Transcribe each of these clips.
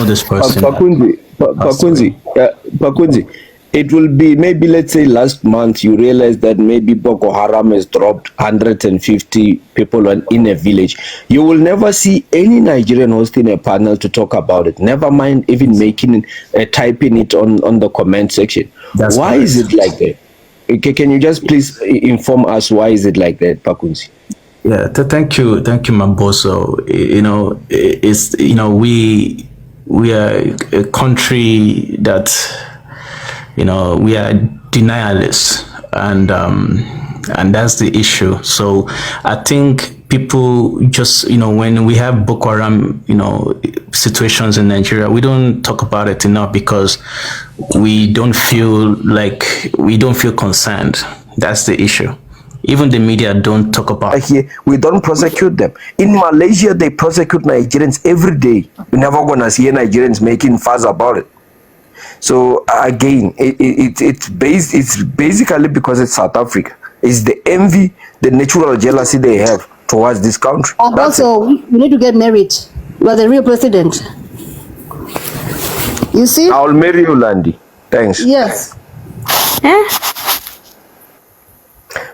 this person. Pakunzi, it will be maybe, let's say, last month you realize that maybe Boko Haram has dropped 150 people in a village. You will never see any Nigerian hosting a panel to talk about it. Never mind even making typing it on the comment section. Why is it like that? Okay, can you just please inform us why is it like that, Pakunzi? Yeah, thank you, Mamboso. We are a country that, we are denialists, and that's the issue. So I think people just, when we have Boko Haram, situations in Nigeria, we don't talk about it enough because we don't feel concerned. That's the issue. Even the media don't talk about it. Here, we don't prosecute them. In Malaysia, they prosecute Nigerians every day. You're never going to see Nigerians making fuss about it. So again, it's basically because it's South Africa. It's the envy, the natural jealousy they have towards this country. And also, we need to get married. You are the real president. You see? I'll marry you, Landy. Thanks. Yes.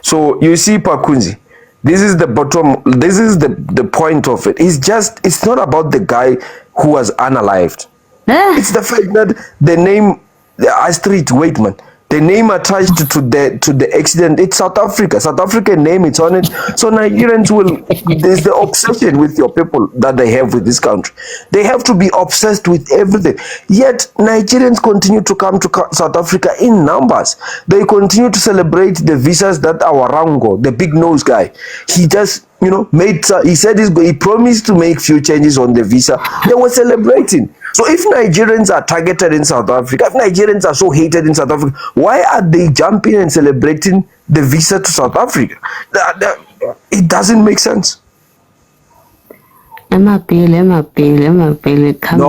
So you see, Pakunzi, this is the bottom. This is the point of it. It's not about the guy who was unalived. It's the fact that the name, the Astrid Waitman, the name attached to the accident, it's South Africa. South African name, it's on it. So Nigerians there's the obsession with your people that they have with this country. They have to be obsessed with everything. Yet Nigerians continue to come to South Africa in numbers. They continue to celebrate the visas that our Rango, the big nose guy, he just, he said he promised to make few changes on the visa. They were celebrating. So if Nigerians are targeted in South Africa, if Nigerians are so hated in South Africa, why are they jumping and celebrating the visa to South Africa? It doesn't make sense. No,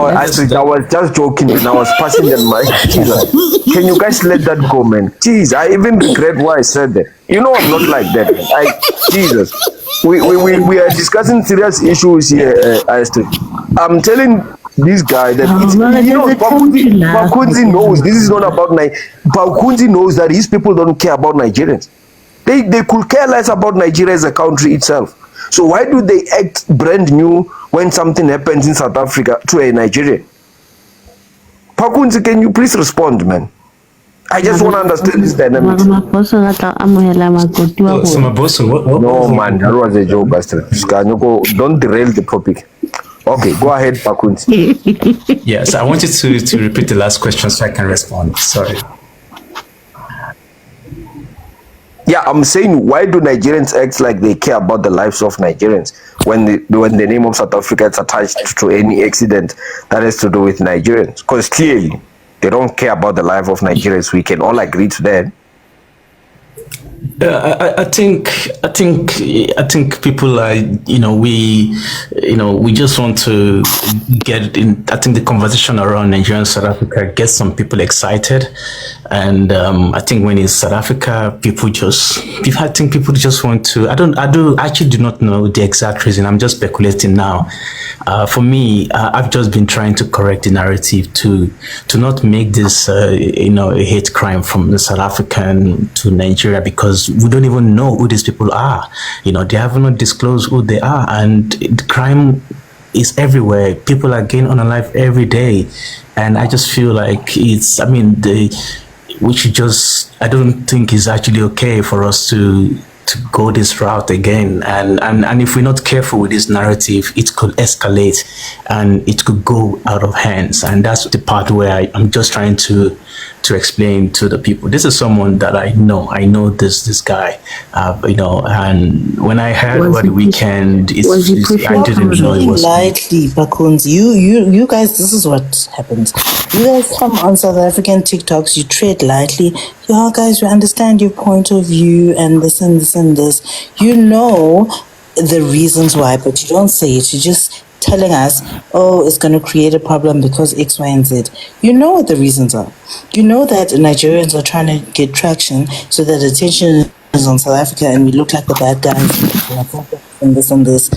Astrid, I was just joking and I was passing the mic. Jesus, can you guys let that go, man? Jeez, I even regret why I said that. I'm not like that. Jesus, we are discussing serious issues here, Astrid. I'm telling this guy that Pakunzi knows this is not about Pakunzi knows that his people don't care about Nigerians. They could care less about Nigeria as a country itself. So why do they act brand new when something happens in South Africa to a Nigerian? Pakunzi, can you please respond, man? I just want to understand this dynamic. So Maboso, what no, man, that was a joke, Astrid. Don't derail the topic. Okay, go ahead, Pakunzi. Yes, I wanted to repeat the last question so I can respond. Sorry. Yeah, I'm saying, why do Nigerians act like they care about the lives of Nigerians when the name of South Africa is attached to any accident that has to do with Nigerians? Because clearly, they don't care about the life of Nigerians. We can all agree to that. I think people are, we just want to get in. I think the conversation around Nigeria and South Africa gets some people excited, and I think when it's South Africa, people just want to. I actually do not know the exact reason. I'm just speculating now. For me, I've just been trying to correct the narrative to not make this, a hate crime from the South African to Nigeria, because we don't even know who these people are. They have not disclosed who they are, and the crime is everywhere. People are getting unalive every day, and I just feel like I don't think it's actually okay for us to go this route again, and if we're not careful with this narrative, it could escalate and it could go out of hands. And that's the part where I'm just trying to explain to the people. This is someone that I know this guy, and when I heard over the weekend, I didn't know it was lightly, Bakuns. You guys, this is what happens. You guys come on South African TikToks, you tread lightly. Y'all guys, we understand your point of view and this and this and this. You know the reasons why, but you don't say it. You're just telling us, oh, it's going to create a problem because X, Y, and Z. You know what the reasons are. You know that Nigerians are trying to get traction so that attention is on South Africa and we look like the bad guys and this and this.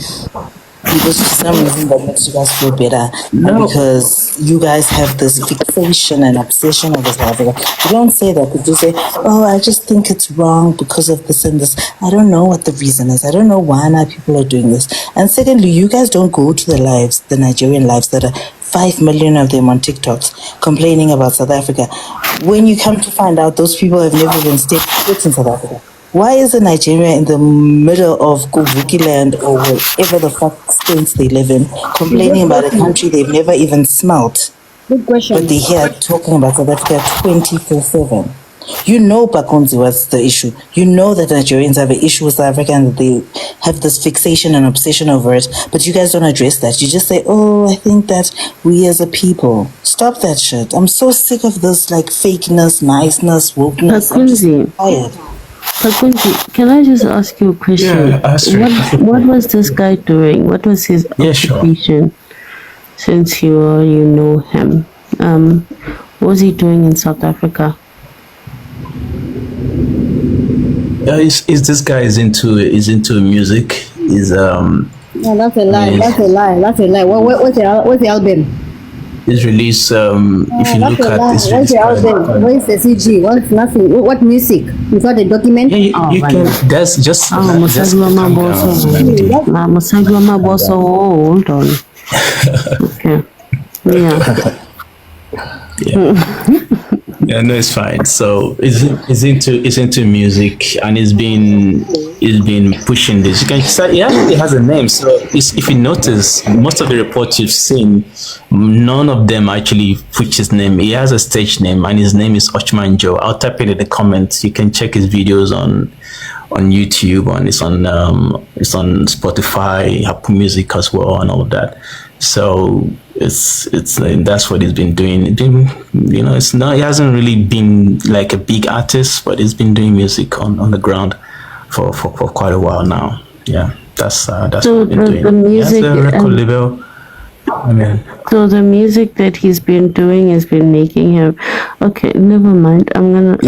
because for some reason that makes you guys feel better, and No. because you guys have this fixation and obsession over South Africa. You don't say that, but you say, "Oh, I just think it's wrong because of this and this." I don't know what the reason is. I don't know why now people are doing this. And secondly, you guys don't go to the lives, the Nigerian lives that are 5 million of them on TikToks complaining about South Africa. When you come to find out, those people have never even stepped foot in South Africa. Why is a Nigeria in the middle of Kuvuki land or wherever the fuck states they live in complaining about a country they've never even smelt? Good question. But they're here talking about South Africa 24/7. You know, Pakunzi, what's the issue. You know that Nigerians have an issue with South Africa and that they have this fixation and obsession over it, but you guys don't address that. You just say, "Oh, I think that we as a people." Stop that shit. I'm so sick of this, like, fakeness, niceness, wokeness. I'm just Pakunzi. tired. Pakunzi, can I just ask you a question? Yeah, ask her. What was this guy doing? What was his Yeah, sure. occupation since you know him? What was he doing in South Africa? Is this guy is into music? No, that's a lie. Yes. That's a lie. That's a lie. What's the album? His release. If you That's look a at lie. his What's release, the album? Where's the CG? What's nothing? What music? Is that a document? yeah, you right. can. That's just. Oh, just Musagwa calm Maboso. down. Musagwa Maboso. Oh, hold on. Okay. Yeah. Yeah, no, it's fine. So it's into music, and he's been pushing this. You can say he actually has a name. So if you notice, most of the reports you've seen, none of them actually put his name. He has a stage name, and his name is Ochman Joe. I'll type it in the comments. You can check his videos on YouTube, and it's on Spotify, Apple Music as well, and all of that. So it's that's what he's been doing. It's been, it's not, he hasn't really been like a big artist, but he's been doing music on the ground for quite a while now. Yeah, that's So what he's been doing. the music he has a record and- label. I mean, So the music that he's been doing has been making him. Okay, never mind. I'm gonna.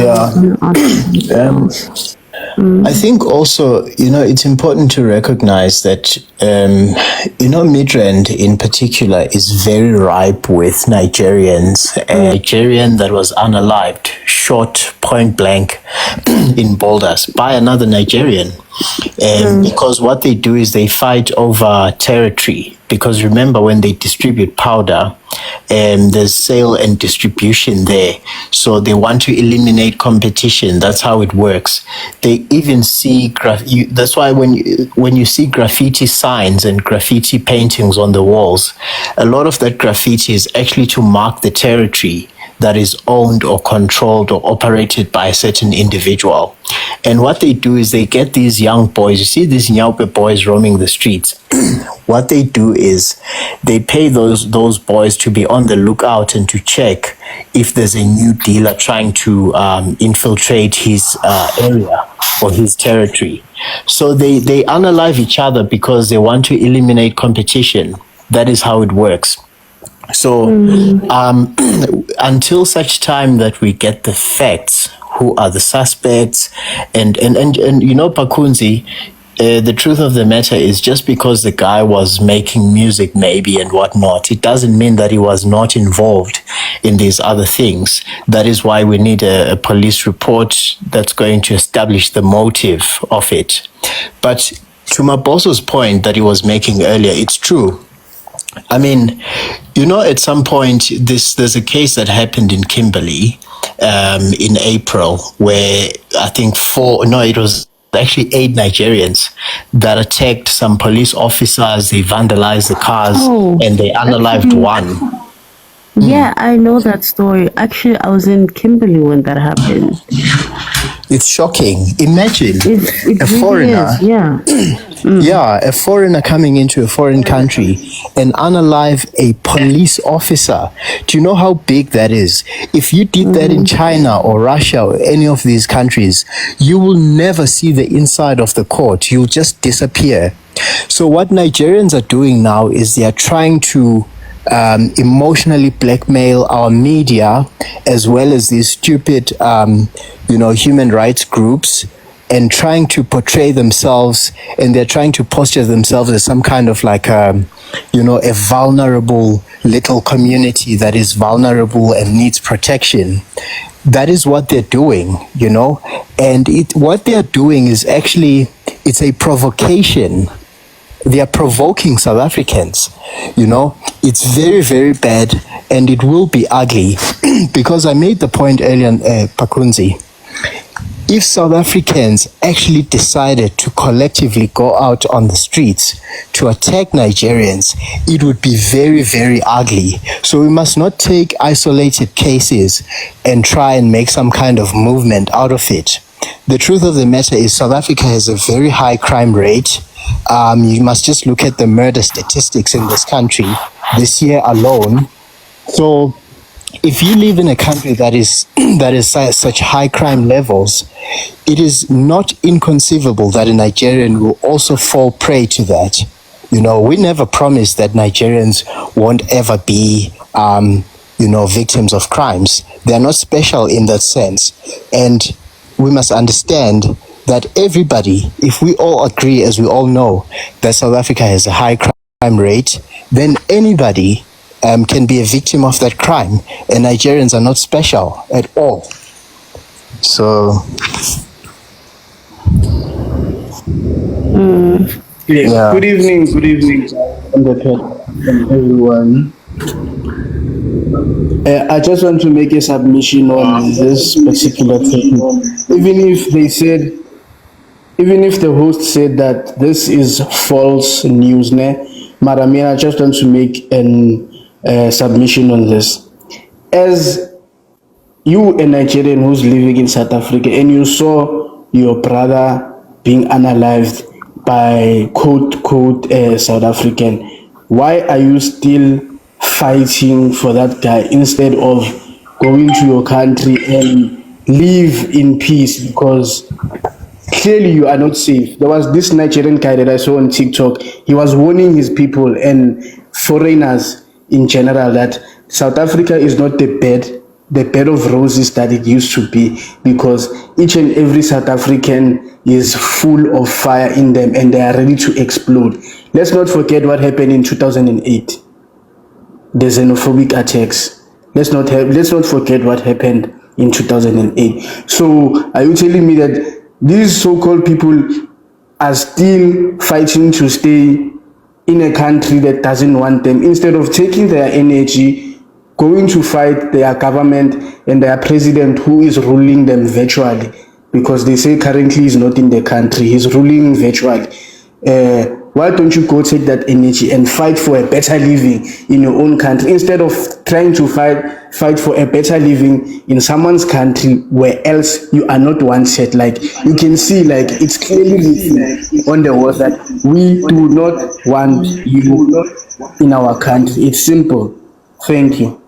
ask I think also, it's important to recognize that, Midrand in particular is very ripe with Nigerians. A Nigerian that was unalived, shot point blank in Boulders by another Nigerian. Because what they do is they fight over territory. Because remember, when they distribute powder, there's sale and distribution there. So they want to eliminate competition. That's how it works. They even see that's why when you see graffiti signs and graffiti paintings on the walls, a lot of that graffiti is actually to mark the territory that is owned or controlled or operated by a certain individual. And what they do is they get these young boys, you see these Nyaupe boys roaming the streets. What they do is they pay those boys to be on the lookout and to check if there's a new dealer trying to infiltrate his area or his territory. So they unalive each other because they want to eliminate competition. That is how it works. So until such time that we get the facts, who are the suspects, and Pakunzi, the truth of the matter is, just because the guy was making music maybe and whatnot, it doesn't mean that he was not involved in these other things. That is why we need a police report that's going to establish the motive of it. But to Maboso's point that he was making earlier, it's true. I mean, at some point, there's a case that happened in Kimberley in April where I think it was actually 8 Nigerians that attacked some police officers. They vandalized the cars and they unalived one. Yeah, I know that story. Actually, I was in Kimberley when that happened. It's shocking. Imagine It a really foreigner. is, yeah. Yeah, a foreigner coming into a foreign country and unalive a police officer. Do you know how big that is? If you did that in China or Russia or any of these countries, you will never see the inside of the court. You'll just disappear. So what Nigerians are doing now is they are trying to emotionally blackmail our media as well as these stupid, human rights groups and trying to portray themselves, and they're trying to posture themselves as some kind of like a vulnerable little community that is vulnerable and needs protection. That is what they're doing, and what they're doing is actually, it's a provocation. They are provoking South Africans, it's very, very bad, and it will be ugly. Because I made the point earlier, Pakunzi, if South Africans actually decided to collectively go out on the streets to attack Nigerians, it would be very, very ugly. So we must not take isolated cases and try and make some kind of movement out of it. The truth of the matter is South Africa has a very high crime rate. You must just look at the murder statistics in this country this year alone. So if you live in a country that is such high crime levels, it is not inconceivable that a Nigerian will also fall prey to that. We never promised that Nigerians won't ever be victims of crimes. They are not special in that sense. And we must understand that everybody, if we all agree, as we all know, that South Africa has a high crime rate, then anybody can be a victim of that crime, and Nigerians are not special at all. So, yes. Yeah. Good evening, everyone. I just want to make a submission on this particular topic. Even if the host said that this is false news, Maramia, I just want to make a submission on this. As you, a Nigerian who's living in South Africa, and you saw your brother being unalived by quote South African, why are you still fighting for that guy instead of going to your country and live in peace? Because clearly you are not safe. There was this Nigerian guy that I saw on TikTok. He was warning his people and foreigners in general that South Africa is not the bed of roses that it used to be, because each and every South African is full of fire in them and they are ready to explode. Let's not forget what happened in 2008. The xenophobic attacks. Let's not forget what happened in 2008. So are you telling me that these so-called people are still fighting to stay in a country that doesn't want them, instead of taking their energy, going to fight their government and their president who is ruling them virtually? Because they say currently he's not in the country, he's ruling virtually. Why don't you go take that energy and fight for a better living in your own country, instead of trying to fight for a better living in someone's country where else you are not wanted? Like, you can see, like, it's clearly written on the wall that we do not want you in our country. It's simple. Thank you.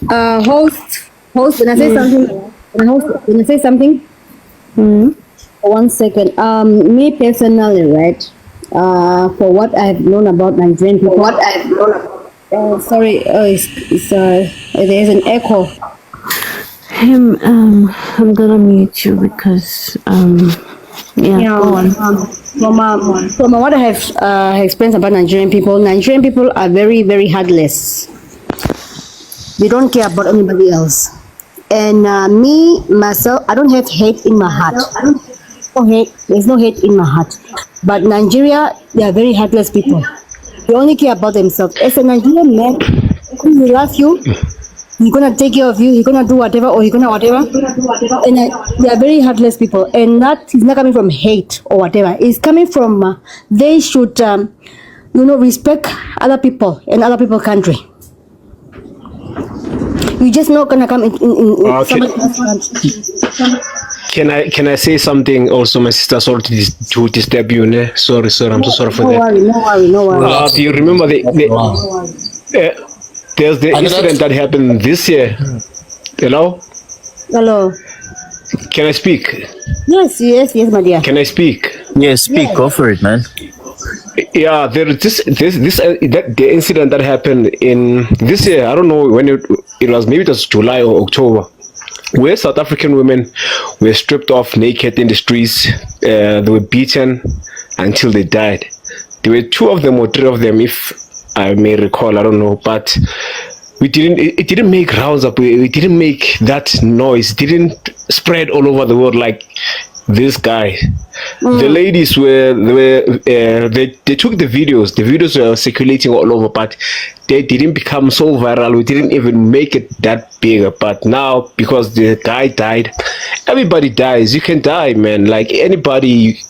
Host, when I say something, when I say something, 1 second. Me personally, right? For what I've known about Nigerian people, there's an echo. I'm gonna mute you because go on. From what I have experienced about Nigerian people are very, very heartless. They don't care about anybody else. And me, myself, I don't have hate in my heart. There's no hate in my heart. But Nigeria, they are very heartless people. They only care about themselves. As a Nigerian man, he will love you. He's gonna take care of you. He's gonna do whatever, or he's gonna whatever. And they are very heartless people. And that is not coming from hate or whatever. It's coming from they should, respect other people and other people's country. You're just not gonna come in somebody else's country. Can I say something also, my sister? Sorry to disturb you. Ne? Sorry, I'm so sorry for that. No worry. Do you remember there's the incident that happened this year? Hello? Can I speak? Yes, my dear. Can I speak? yes, speak, go for it, man. Yeah, there is the incident that happened in this year. I don't know when it was. Maybe it was July or October. where South African women were stripped off naked in the streets. They were beaten until they died. There were 2 of them or 3 of them, if I may recall, I don't know, but it didn't make rounds up. It didn't make that noise. It didn't spread all over the world like this guy. The ladies they took the videos. The videos were circulating all over, but they didn't become so viral. We didn't even make it that bigger. But now, because the guy died, everybody dies. You can die, man. Like anybody,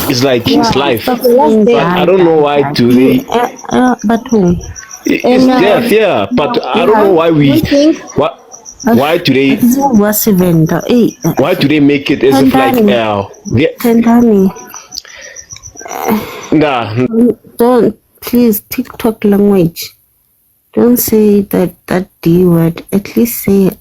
it's like his life. But I don't know why do they. But who? It's death, yeah. But I don't know why what. Why do they? Why do they make it as if like nah? Don't please TikTok language. Don't say that D word. At least say